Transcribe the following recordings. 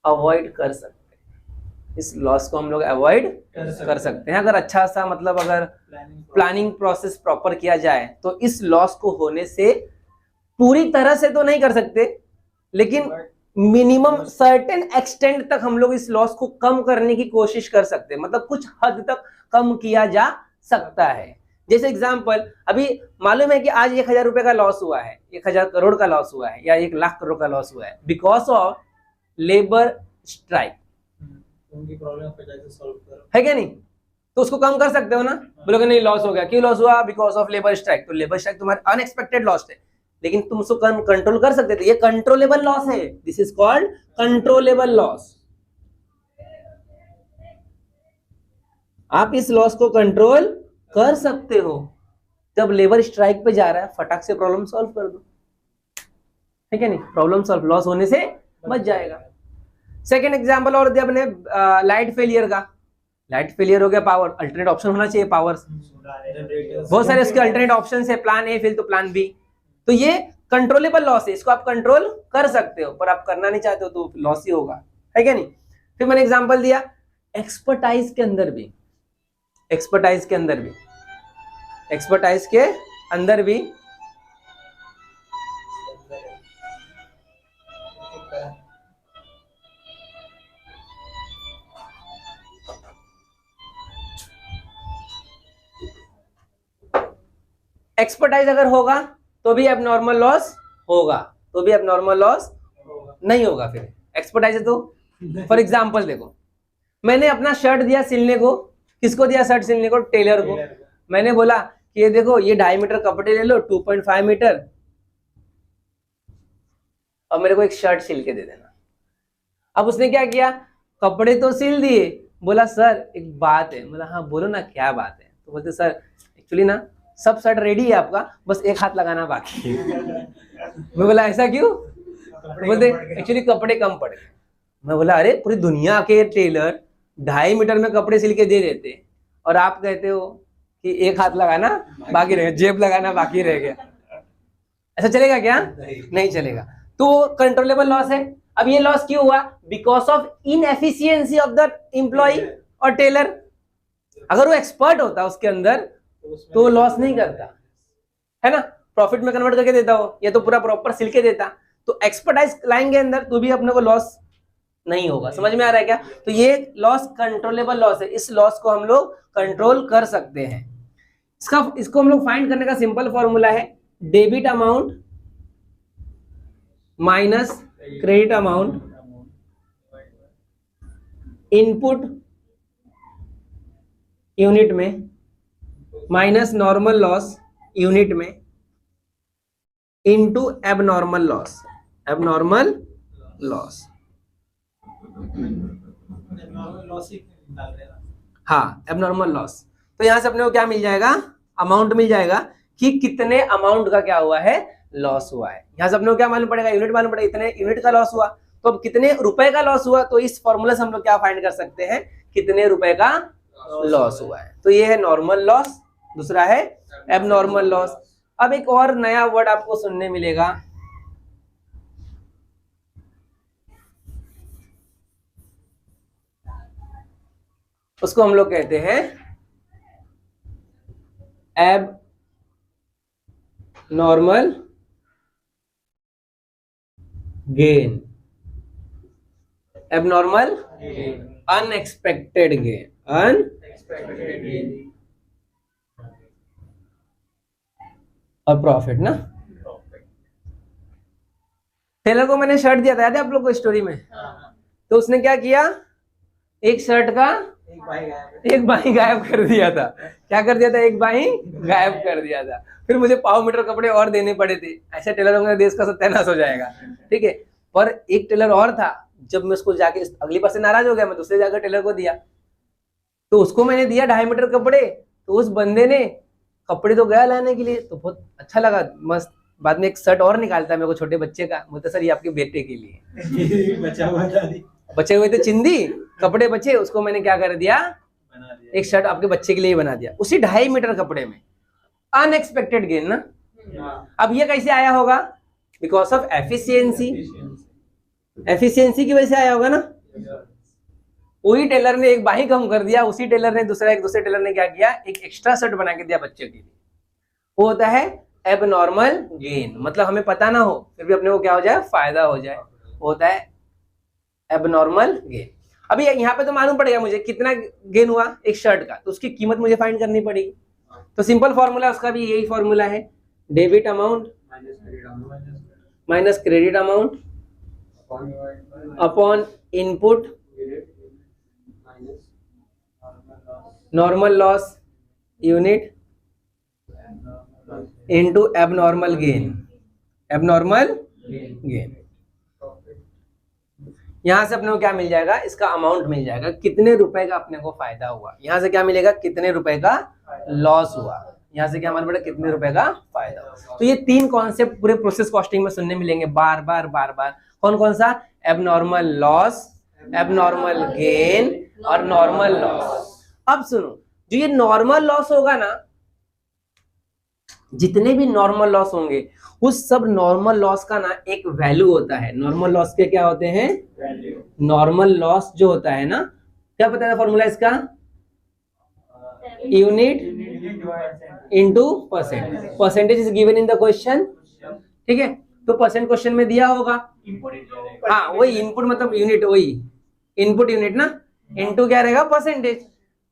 Avoid कर सकते हैं, इस लॉस को हम लोग अवॉइड कर सकते हैं अगर अच्छा सा मतलब अगर प्लानिंग प्रोसेस प्रॉपर किया जाए तो इस लॉस को होने से पूरी तरह से तो नहीं कर सकते, लेकिन मिनिमम सर्टेन एक्सटेंट तक हम लोग इस लॉस को कम करने की कोशिश कर सकते हैं, मतलब कुछ हद तक कम किया जा सकता है। जैसे एग्जांपल, अभी मालूम है कि आज 1,000 रुपए का लॉस हुआ है, 1,000 करोड़ का लॉस हुआ है या 1,00,000 करोड़ का लॉस हुआ है बिकॉज ऑफ लेबर स्ट्राइक, उनकी प्रॉब्लम को कैसे सॉल्व करो, है क्या नहीं? तो उसको कम कर सकते हो ना, बोलोगे नहीं लॉस हो गया, क्यों लॉस हुआ? Because of labour strike. तो लेबर स्ट्राइक तुम्हारे अनएक्सपेक्टेड लॉस है, लेकिन तुम उसको कंट्रोल कर सकते थे, ये कंट्रोलेबल लॉस है, this is called controllable loss. आप इस लॉस को कंट्रोल कर सकते हो। जब लेबर स्ट्राइक पे जा रहा है फटाक से प्रॉब्लम सॉल्व कर दो, है क्या नहीं? प्रॉब्लम सॉल्व, लॉस होने से बच जाएगा। सेकेंड एग्जाम्पल और दिया अपने लाइट फेलियर का। लाइट फेलियर हो गया, पावर अल्टरनेट ऑप्शन होना चाहिए, पावर बहुत सारे उसके अल्टरनेट ऑप्शन है, प्लान ए फेल तो प्लान बी, तो ये कंट्रोलेबल लॉस है, इसको आप कंट्रोल कर सकते हो, पर आप करना नहीं चाहते हो तो लॉस ही होगा, है क्या नहीं? फिर मैंने एग्जांपल दिया एक्सपर्टाइज के अंदर भी, एक्सपर्टाइज के अंदर भी, एक्सपर्टाइज के अंदर भी एक्सपर्टाइज अगर होगा तो भी एबनॉर्मल लॉस होगा, तो भी एबनॉर्मल लॉस नहीं होगा। फिर एक्सपर्टाइज है तो फॉर एग्जांपल देखो, मैंने अपना शर्ट दिया सिलने को, किसको दिया शर्ट सिलने को? टेलर को। मैंने बोला कि ये देखो ये 2.5 मीटर कपड़े ले लो, 2.5 मीटर, और मेरे को एक शर्ट सिल के दे देना। अब उसने क्या किया, कपड़े तो सिल दिए, बोला सर एक बात है। बोला हाँ बोलो ना, क्या बात है? तो बोलते सर एक्चुअली ना सब शर्ट रेडी है आपका, बस एक हाथ लगाना बाकी है। मैं बोला ऐसा क्यों? तो बोलते एक्चुअली कपड़े कम पड़ गए। मैं बोला अरे पूरी दुनिया के टेलर 2.5 मीटर में कपड़े सिल के दे देते और आप कहते हो कि एक हाथ लगाना बाकी रह गया, जेब लगाना बाकी रह गया, ऐसा चलेगा क्या? नहीं चलेगा। तो कंट्रोलेबल लॉस है। अब ये लॉस क्यों हुआ? Because of inefficiency of the employ और टेलर। अगर वो एक्सपर्ट होता उसके अंदर तो लॉस नहीं करता, है ना, प्रॉफिट में कन्वर्ट करके देता हो, ये तो पूरा प्रॉपर सिल के देता। तो एक्सपर्टाइज लाएंगे अंदर तो भी अपने को लॉस नहीं होगा। समझ में आ रहा है क्या? तो ये लॉस कंट्रोलेबल लॉस है, इस लॉस को हम लोग कंट्रोल कर सकते हैं। इसको हम लोग फाइंड करने का सिंपल फॉर्मूला है debit amount minus credit amount input unit में माइनस नॉर्मल लॉस यूनिट में into abnormal loss, abnormal loss. हाँ एबनॉर्मल लॉस। तो यहां से अपने को क्या मिल जाएगा? अमाउंट मिल जाएगा कि कितने अमाउंट का क्या हुआ है, लॉस हुआ है। यहां से अपने को क्या मालूम पड़ेगा? यूनिट मालूम पड़ेगा, इतने यूनिट का लॉस हुआ। तो अब कितने रुपए का लॉस हुआ, तो इस फॉर्मूला से हम लोग क्या फाइंड कर सकते हैं, कितने रुपए का लॉस हुआ है। तो ये है नॉर्मल लॉस, दूसरा है एबनॉर्मल लॉस। अब एक और नया वर्ड आपको सुनने मिलेगा, उसको हम लोग कहते हैं एब normal gain, abnormal unexpected gain, unexpected gain और प्रॉफिट ना। टेलर को मैंने शर्ट दिया था, याद है आप लोग को स्टोरी में? तो उसने क्या किया, एक शर्ट का एक बाही गायब कर दिया था। क्या कर दिया था? एक बाही गायब कर दिया था। फिर मुझे 1.5 मीटर कपड़े और देने पड़े थे। ऐसे टेलरों का देश का सत्यानाश हो जाएगा, ठीक है। पर एक टेलर और था, जब मैं उसको जाके अगली बार से नाराज हो गया, मैं दूसरे जाकर टेलर को दिया, तो उसको मैंने दिया 2.5 मीटर कपड़े, तो उस बंदे ने कपड़े तो गया लाने के लिए, तो बहुत अच्छा लगा, मस्त। बाद में एक शर्ट और निकालता है मेरे को छोटे बच्चे का, बोलता सर ये आपके बेटे के लिए बचे हुए थे चिंदी कपड़े बचे, उसको मैंने क्या कर दिया, एक शर्ट आपके बच्चे के लिए बना दिया, उसी 2.5 मीटर कपड़े में। अनएक्सपेक्टेड गेन ना। अब ये कैसे आया होगा? Because of efficiency. एफिशिएंसी की वजह से आया होगा ना। वही टेलर ने एक बाही कम कर दिया, उसी टेलर ने दूसरे टेलर ने क्या किया, एक एक्स्ट्रा शर्ट बना के दिया बच्चे के लिए। वो होता है एबनॉर्मल गेन, मतलब हमें पता ना हो फिर भी अपने को क्या हो जाए, फायदा हो जाए, वो होता है एबनॉर्मल गेन। अभी यहाँ पे तो मालूम पड़ेगा मुझे कितना गेन हुआ एक शर्ट का, तो उसकी कीमत मुझे फाइंड करनी पड़ेगी। तो सिंपल फॉर्मूला उसका भी यही फॉर्मूला है, debit amount minus credit amount upon input normal loss unit into abnormal gain. Abnormal gain यहां से अपने को क्या मिल जाएगा, इसका अमाउंट मिल जाएगा, कितने रुपए का अपने को फायदा हुआ। यहां से क्या मिलेगा, कितने रुपए का लॉस हुआ। यहां से क्या मालूम पड़ेगा, कितने रुपए का फायदा हुआ। तो ये तीन कॉन्सेप्ट पूरे प्रोसेस कॉस्टिंग में सुनने मिलेंगे बार बार बार बार। कौन कौन सा, एबनॉर्मल लॉस, एबनॉर्मल गेन और नॉर्मल लॉस। अब सुनो, जो ये नॉर्मल लॉस होगा ना, जितने भी नॉर्मल लॉस होंगे उस सब नॉर्मल लॉस का ना एक वैल्यू होता है। नॉर्मल लॉस के क्या होते हैं, नॉर्मल लॉस जो होता है ना, क्या पता है फॉर्मूला इसका, unit into percent. Percentage is given in the question, ठीक है। तो परसेंट क्वेश्चन में दिया होगा, हाँ वही इनपुट मतलब यूनिट, वही इनपुट यूनिट ना, इनटू क्या रहेगा, परसेंटेज।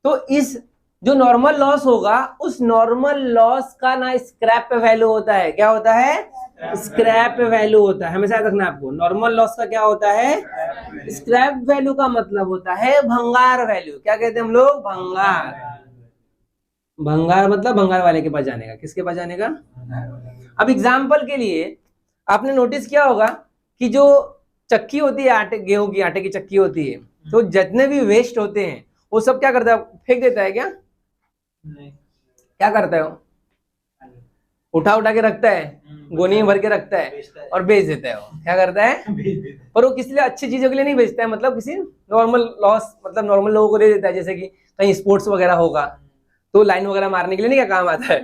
तो इस जो नॉर्मल लॉस होगा उस नॉर्मल लॉस का ना स्क्रैप पे वैल्यू होता है। क्या होता है, स्क्रैप पे वैल्यू होता है। हमेशा याद रखना आपको, नॉर्मल लॉस का क्या होता है, स्क्रैप वैल्यू का मतलब होता है भंगार वैल्यू। क्या कहते हैं हम लोग, भंगार। भंगार मतलब भंगार वाले के पास जाने का, किसके पास जाने का। अब एग्जाम्पल के लिए आपने नोटिस किया होगा कि जो चक्की होती है आटे, गेहूं की आटे की चक्की होती है, तो जितने भी वेस्ट होते हैं वो सब क्या करता है, फेंक देता है क्या, नहीं। क्या करता है वो, उठा उठा के रखता है, गोनी में भर के रखता है और बेच देता है। वो क्या करता है, पर वो किसी लिए अच्छी चीजों के लिए नहीं बेचता है, मतलब किसी नॉर्मल लॉस, मतलब नॉर्मल लोगों को दे देता है। जैसे कि कहीं स्पोर्ट्स वगैरह होगा तो लाइन वगैरह मारने के लिए नहीं क्या काम आता है,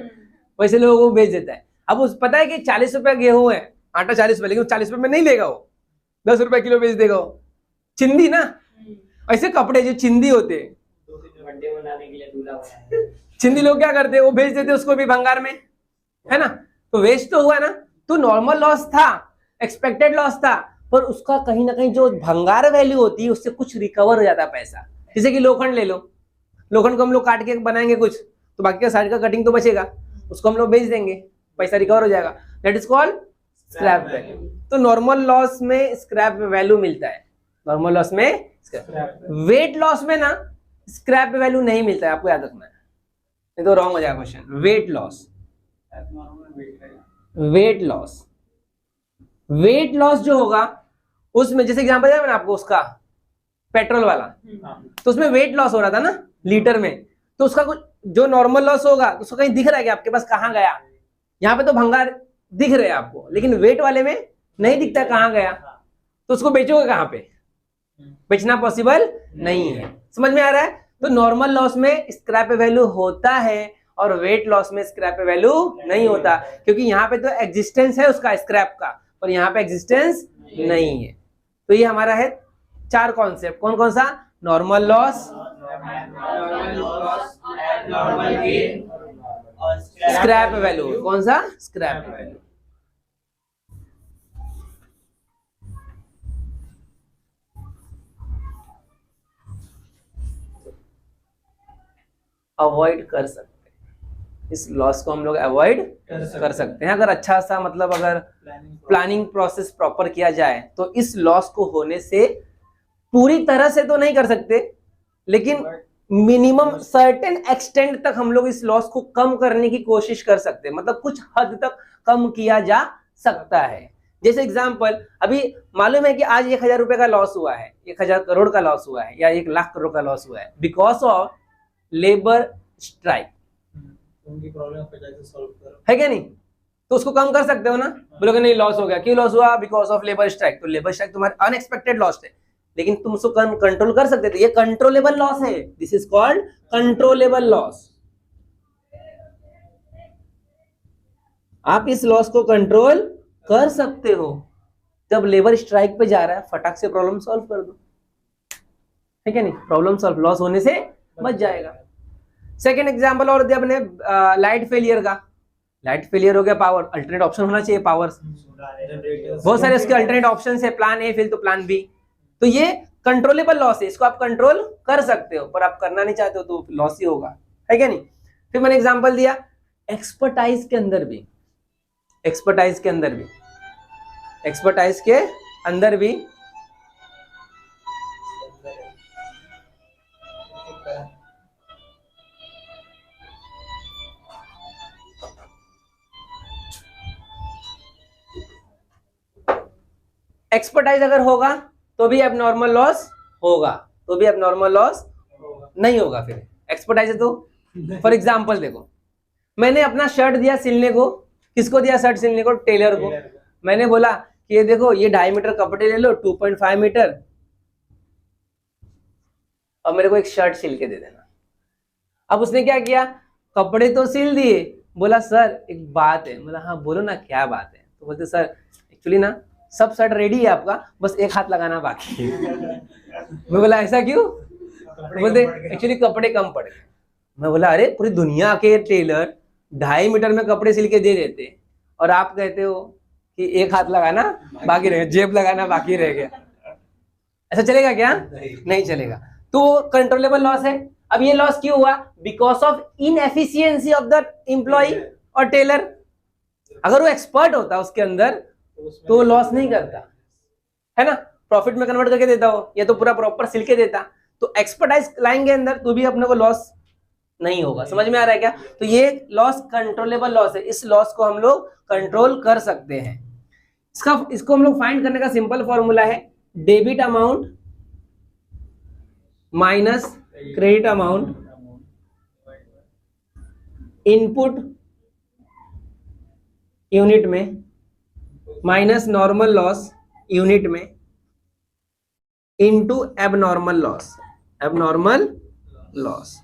वैसे लोगों को बेच देता है। अब उस पता है कि 40 रुपए गेहूं है, आटा 40 रुपए, लेकिन 40 रुपए में नहीं लेगा वो, 10 रुपए किलो बेच देगा वो। चिंदी ना, ऐसे कपड़े जो चिंदी होते हैं, बनाने के लिए दूल्हा बनाया। चिंदी लोग क्या करते हैं, वो बेच देते उसको भी भंगार में, है ना। तो वेस्ट तो हुआ ना, तो नॉर्मल लॉस था, एक्सपेक्टेड लॉस था, पर उसका कहीं ना कहीं जो भंगार वैल्यू होती है उससे कुछ रिकवर हो जाता है पैसा। जैसे कि लोखंड ले लो, लोखंड को हम लोग काट के बनाएंगे कुछ, तो बाकी का साइड का कटिंग तो बचेगा, उसको हम लोग बेच देंगे, पैसा रिकवर हो जाएगा। That is called scrap value. तो नॉर्मल लॉस में स्क्रैप वैल्यू मिलता है, नॉर्मल लॉस में। वेट लॉस में ना स्क्रैप वैल्यू नहीं मिलता है, आपको याद रखना है, नहीं तो रॉन्ग हो जाएगा question. Weight loss, weight loss, weight loss जो होगा उसमें, जैसे एग्जांपल दिया मैंने आपको उसका पेट्रोल वाला, तो उसमें वेट लॉस हो रहा था ना लीटर में, तो उसका कुछ जो नॉर्मल लॉस होगा उसको कहीं दिख रहा है कि आपके पास कहाँ गया। यहाँ पे तो भंगार दिख रहे हैं आपको, लेकिन वेट वाले में नहीं दिखता कहाँ गया, तो उसको बेचोगे कहाँ पे, बेचना पॉसिबल नहीं है। समझ में आ रहा है। तो नॉर्मल लॉस में स्क्रैप वैल्यू होता है और वेट लॉस में स्क्रैप वैल्यू नहीं होता, क्योंकि यहाँ पे तो एग्जिस्टेंस है उसका स्क्रैप का, और यहाँ पे एग्जिस्टेंस नहीं है। तो ये हमारा है 4 कॉन्सेप्ट। कौन कौन सा, नॉर्मल लॉस, नॉर्मल गेन और स्क्रैप वैल्यू। कौन सा, स्क्रैप वैल्यू। अवॉइड कर सकते हैं, इस लॉस को हम लोग अवॉइड कर सकते हैं अगर अच्छा सा, मतलब अगर प्लानिंग प्रोसेस प्रॉपर किया जाए तो इस लॉस को होने से पूरी तरह से तो नहीं कर सकते, लेकिन मिनिमम सर्टेन एक्सटेंट तक हम लोग इस लॉस को कम करने की कोशिश कर सकते हैं, मतलब कुछ हद तक कम किया जा सकता है। जैसे एग्जांपल, अभी मालूम है कि आज 1000 रुपए का लॉस हुआ है, 1000 करोड़ का लॉस हुआ है, या 1 लाख करोड़ का लॉस हुआ है बिकॉज ऑफ लेबर स्ट्राइक, उनकी प्रॉब्लम को कैसे सॉल्व करो, है क्या नहीं। तो उसको कम कर सकते हो ना, बोलोगे नहीं लॉस हो गया, क्यों लॉस हुआ, बिकॉज ऑफ लेबर स्ट्राइक। तो लेबर स्ट्राइक तुम्हारा अनएक्सपेक्टेड लॉस है, लेकिन तुम उसको कंट्रोल कर सकते थे, ये कंट्रोलेबल लॉस है, this is called controllable loss. आप इस लॉस को कंट्रोल कर सकते हो जब लेबर स्ट्राइक पे जा रहा है फटाक से प्रॉब्लम सॉल्व कर दो, ठीक है नहीं, प्रॉब्लम सॉल्व, लॉस होने से बच जाएगा। सेकेंड एग्जाम्पल और दिया अपने लाइट फेलियर का। लाइट फेलियर हो गया, पावर, अल्टरनेट ऑप्शन होना चाहिए पावर, बहुत सारे इसके अल्टरनेट ऑप्शन है, प्लान ए फिर तो प्लान बी। तो ये कंट्रोलेबल लॉस है, इसको आप कंट्रोल कर सकते हो, पर आप करना नहीं चाहते हो तो लॉस ही होगा, है क्या नहीं। फिर मैंने एग्जांपल दिया एक्सपर्टाइज के अंदर भी, एक्सपर्टाइज के अंदर भी, एक्सपर्टाइज के अंदर भी एक्सपर्टाइज अगर होगा तो भी एबनॉर्मल लॉस होगा, तो भी एबनॉर्मल लॉस नहीं होगा। फिर एक्सपर्टाइज है तो फॉर एग्जांपल देखो, मैंने अपना शर्ट दिया सिलने को, किसको दिया शर्ट सिलने को? टेलर को। मैंने बोला कि ये देखो ये 2.5 मीटर कपड़े ले लो, 2.5 मीटर, और मेरे को एक शर्ट सिल के दे देना। अब उसने क्या किया, कपड़े तो सिल दिए, बोला सर एक बात है। बोला हाँ बोलो ना, क्या बात है? तो बोलते सर एक्चुअली ना सब शर्ट रेडी है आपका, बस एक हाथ लगाना बाकी है। मैं बोला ऐसा क्यों? बोलते एक्चुअली कपड़े कम पड़ गए। मैं बोला अरे पूरी दुनिया के टेलर 2.5 मीटर में कपड़े सिल के दे देते और आप कहते हो कि एक हाथ लगाना बाकी रह गया, जेब लगाना बाकी रह गया। ऐसा चलेगा क्या? नहीं चलेगा। तो कंट्रोलेबल लॉस है। अब ये लॉस क्यों हुआ? Because of inefficiency of the employ और टेलर। अगर वो एक्सपर्ट होता उसके अंदर तो लॉस नहीं करता, है ना, प्रॉफिट में कन्वर्ट करके देता हो, या तो पूरा प्रॉपर सिल के देता। तो एक्सपर्टाइज लाएंगे अंदर तो भी अपने को लॉस नहीं होगा। समझ में आ रहा है क्या? तो ये लॉस कंट्रोलेबल लॉस है, इस लॉस को हम लोग कंट्रोल कर सकते हैं। इसको हम लोग फाइंड करने का सिंपल फॉर्मूला है debit amount minus credit amount input unit में माइनस नॉर्मल लॉस यूनिट में into abnormal loss, abnormal loss.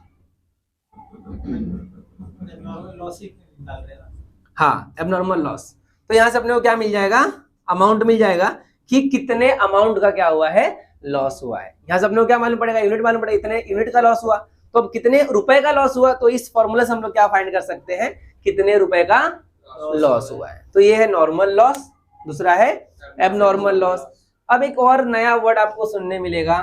हाँ एबनॉर्मल लॉस। तो यहां से अपने को क्या मिल जाएगा? अमाउंट मिल जाएगा कि कितने अमाउंट का क्या हुआ है, लॉस हुआ है। यहां से अपने को क्या मालूम पड़ेगा? यूनिट मालूम पड़ेगा, इतने यूनिट का लॉस हुआ। तो अब कितने रुपए का लॉस हुआ, तो इस फॉर्मूला से हम लोग क्या फाइंड कर सकते हैं, कितने रुपए का लॉस हुआ है। तो ये है नॉर्मल लॉस, दूसरा है एबनॉर्मल लॉस। अब एक और नया वर्ड आपको सुनने मिलेगा,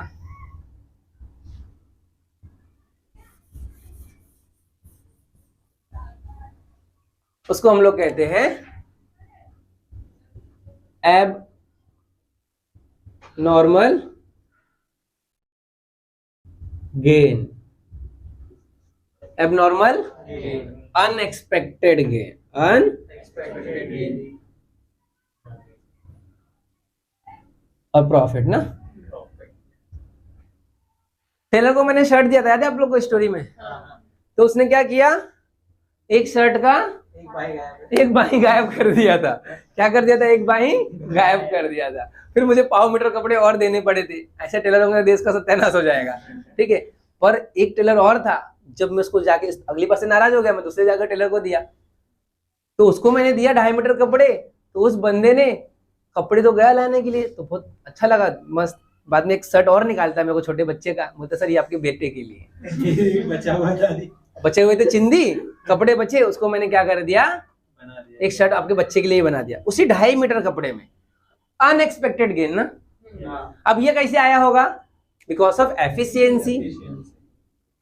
उसको हम लोग कहते हैं एब normal gain, abnormal unexpected gain, unexpected gain और प्रॉफिट ना। टेलर को मैंने शर्ट दिया था, याद है आप लोग को स्टोरी में? तो उसने क्या किया, एक शर्ट का एक बाही गायब कर दिया था। क्या कर दिया था? एक बाही गायब कर दिया था। फिर मुझे 1.5 मीटर कपड़े और देने पड़े थे। ऐसे टेलरों का देश का सत्यानाश हो जाएगा, ठीक है। पर एक टेलर और था, जब मैं उसको जाके अगली बार से नाराज हो गया, मैं दूसरे जाकर टेलर को दिया, तो उसको मैंने दिया 2.5 मीटर कपड़े, तो उस बंदे ने कपड़े तो गया लाने के लिए, तो बहुत अच्छा लगा, मस्त। बाद में एक शर्ट और निकालता है मेरे को छोटे बच्चे का, बोलते सर ये आपके बेटे के लिए बचे हुए थे चिंदी कपड़े बचे, उसको मैंने क्या कर दिया, एक शर्ट आपके बच्चे के लिए बना दिया, उसी 2.5 मीटर कपड़े में। अनएक्सपेक्टेड गेन ना। अब ये कैसे आया होगा? बिकॉज ऑफ एफिशिएंसी,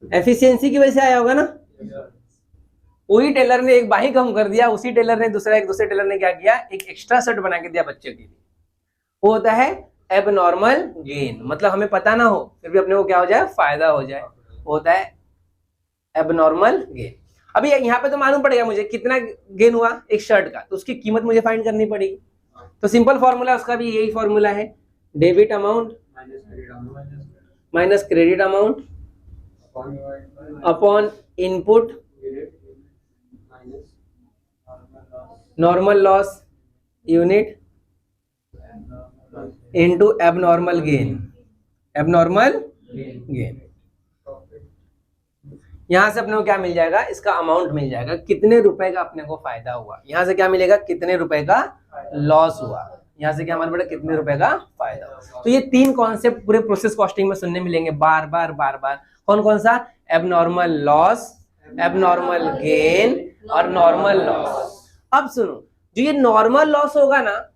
एफिशिएंसी की वजह से आया होगा ना। वही टेलर ने एक बाही कम कर दिया, उसी टेलर ने दूसरे टेलर ने क्या किया, एक एक्स्ट्रा शर्ट बना के दिया बच्चे के लिए। वो होता है एबनॉर्मल गेन, मतलब हमें पता ना हो फिर भी अपने को क्या हो जाए, फायदा हो जाए, वो होता है एबनॉर्मल गेन। अभी यहाँ पे तो मालूम पड़ेगा मुझे कितना गेन हुआ एक शर्ट का, तो उसकी कीमत मुझे फाइंड करनी पड़ेगी। तो सिंपल फॉर्मूला उसका भी यही फॉर्मूला है, debit amount minus credit amount upon input normal loss unit into abnormal gain, abnormal gain. यहां से अपने को क्या मिल जाएगा, इसका अमाउंट मिल जाएगा, कितने रुपए का अपने को फायदा हुआ। यहां से क्या मिलेगा, कितने रुपए का लॉस हुआ। यहाँ से क्या हमारे बेटा कितने रुपए का फायदा हुआ। तो ये 3 कॉन्सेप्ट पूरे प्रोसेस कॉस्टिंग में सुनने मिलेंगे बार बार बार बार। कौन कौन सा? एबनॉर्मल लॉस, एबनॉर्मल गेन और नॉर्मल लॉस। अब सुनो, जो ये नॉर्मल लॉस होगा ना,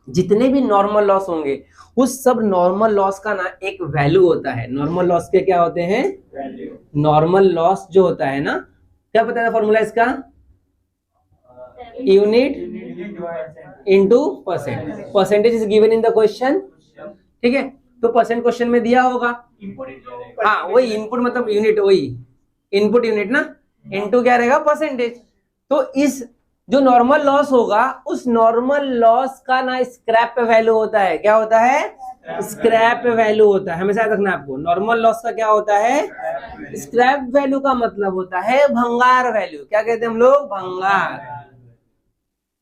जितने भी नॉर्मल लॉस होंगे उस सब नॉर्मल लॉस का ना एक वैल्यू होता है। नॉर्मल लॉस के क्या होते हैं? नॉर्मल लॉस जो होता है ना, क्या पता था फॉर्मूला इसका? Unit into percent. Percentage is given in the question, ठीक है? तो परसेंट क्वेश्चन में दिया होगा। हाँ, वही इनपुट मतलब यूनिट, वही इनपुट यूनिट ना, इनटू क्या रहेगा? परसेंटेज। तो इस जो नॉर्मल लॉस होगा उस नॉर्मल लॉस का ना स्क्रैप पे वैल्यू होता है। क्या होता है? स्क्रैप पे वैल्यू होता है। हमेशा याद रखना आपको, नॉर्मल लॉस का क्या होता है? स्क्रैप वैल्यू का मतलब होता है भंगार वैल्यू। क्या कहते हैं हम लोग? भंगार।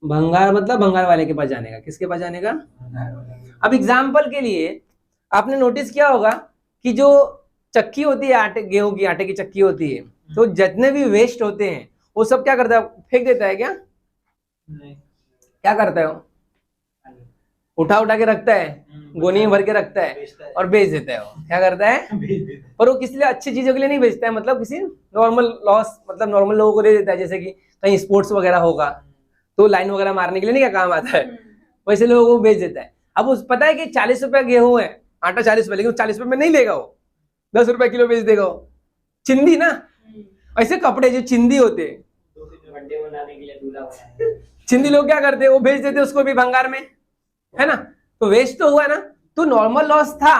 भंगार मतलब भंगार वाले के पास जाने का। किसके पास जाने का? अब एग्जाम्पल के लिए आपने नोटिस किया होगा कि जो चक्की होती है आटे, गेहूं की आटे की चक्की होती है, तो जितने भी वेस्ट होते हैं वो सब क्या करता है? फेंक देता है क्या? नहीं। क्या करता है वो? उठा उठा के रखता है, गोनी में भर के रखता है और बेच देता है। वो क्या करता है? पर वो किसी लिए अच्छी चीजों के लिए नहीं बेचता है, मतलब किसी नॉर्मल लॉस, मतलब नॉर्मल लोगों को दे देता है। जैसे कि कहीं स्पोर्ट्स वगैरह होगा तो लाइन वगैरह मारने के लिए नहीं क्या काम आता है, वैसे लोगों को बेच देता है। अब उस पता है कि 40 रुपए गेहूं है, आटा 40 रुपए, लेकिन 40 रुपए में नहीं लेगा वो, 10 रुपए किलो बेच देगा वो। चिंदी ना, ऐसे कपड़े जो चिंदी होते हैं, बर्थडे मनाने के लिए दूल्हा बनाया। चिंदी लोग क्या करते हैं? वो बेच देते उसको भी भंगार में, है ना? तो वेस्ट तो हुआ ना। तो नॉर्मल लॉस था,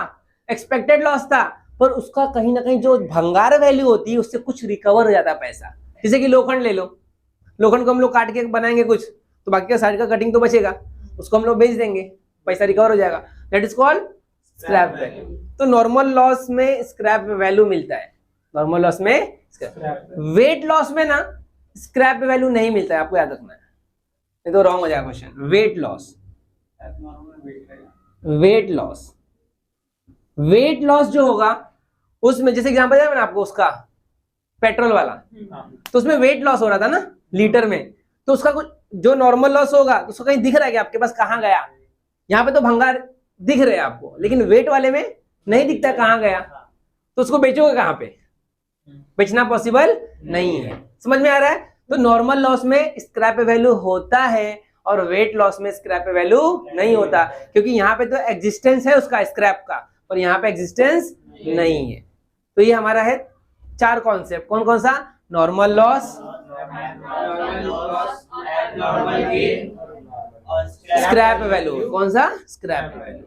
एक्सपेक्टेड लॉस था, पर उसका कहीं ना कहीं जो भंगार वैल्यू होती है उससे कुछ रिकवर हो जाता है पैसा। जैसे कि लोखंड ले लो, लोखंड को हम लोग काट के बनाएंगे कुछ, तो बाकी का साइड का कटिंग तो बचेगा, उसको हम लोग बेच देंगे, पैसा रिकवर हो जाएगा। That is called scrap value. तो नॉर्मल लॉस में स्क्रैप वैल्यू मिलता है। नॉर्मल लॉस में वेट लॉस में ना स्क्रैप वैल्यू नहीं मिलता है, आपको याद रखना है, नहीं तो रॉन्ग हो जाएगा question. Weight loss, weight loss, weight loss जो होगा उसमें, जैसे एग्जांपल दिया मैंने आपको उसका पेट्रोल वाला, तो उसमें वेट लॉस हो रहा था ना लीटर में, तो उसका कुछ जो नॉर्मल लॉस होगा तो उसको कहीं दिख रहा है कि आपके पास कहाँ गया। यहाँ पे तो भंगार दिख रहे हैं आपको, लेकिन वेट वाले में नहीं दिखता कहाँ गया, तो उसको बेचोगे कहाँ पे? बेचना पॉसिबल नहीं है। समझ में आ रहा है? तो नॉर्मल लॉस में स्क्रैप वैल्यू होता है और वेट लॉस में स्क्रैप वैल्यू नहीं होता, क्योंकि यहाँ पे तो एग्जिस्टेंस है उसका स्क्रैप का, और यहाँ पे एग्जिस्टेंस नहीं है। तो ये हमारा है 4 कॉन्सेप्ट। कौन कौन सा? नॉर्मल लॉस, नॉर्मल गेन और स्क्रैप वैल्यू। कौन सा? Scrap value.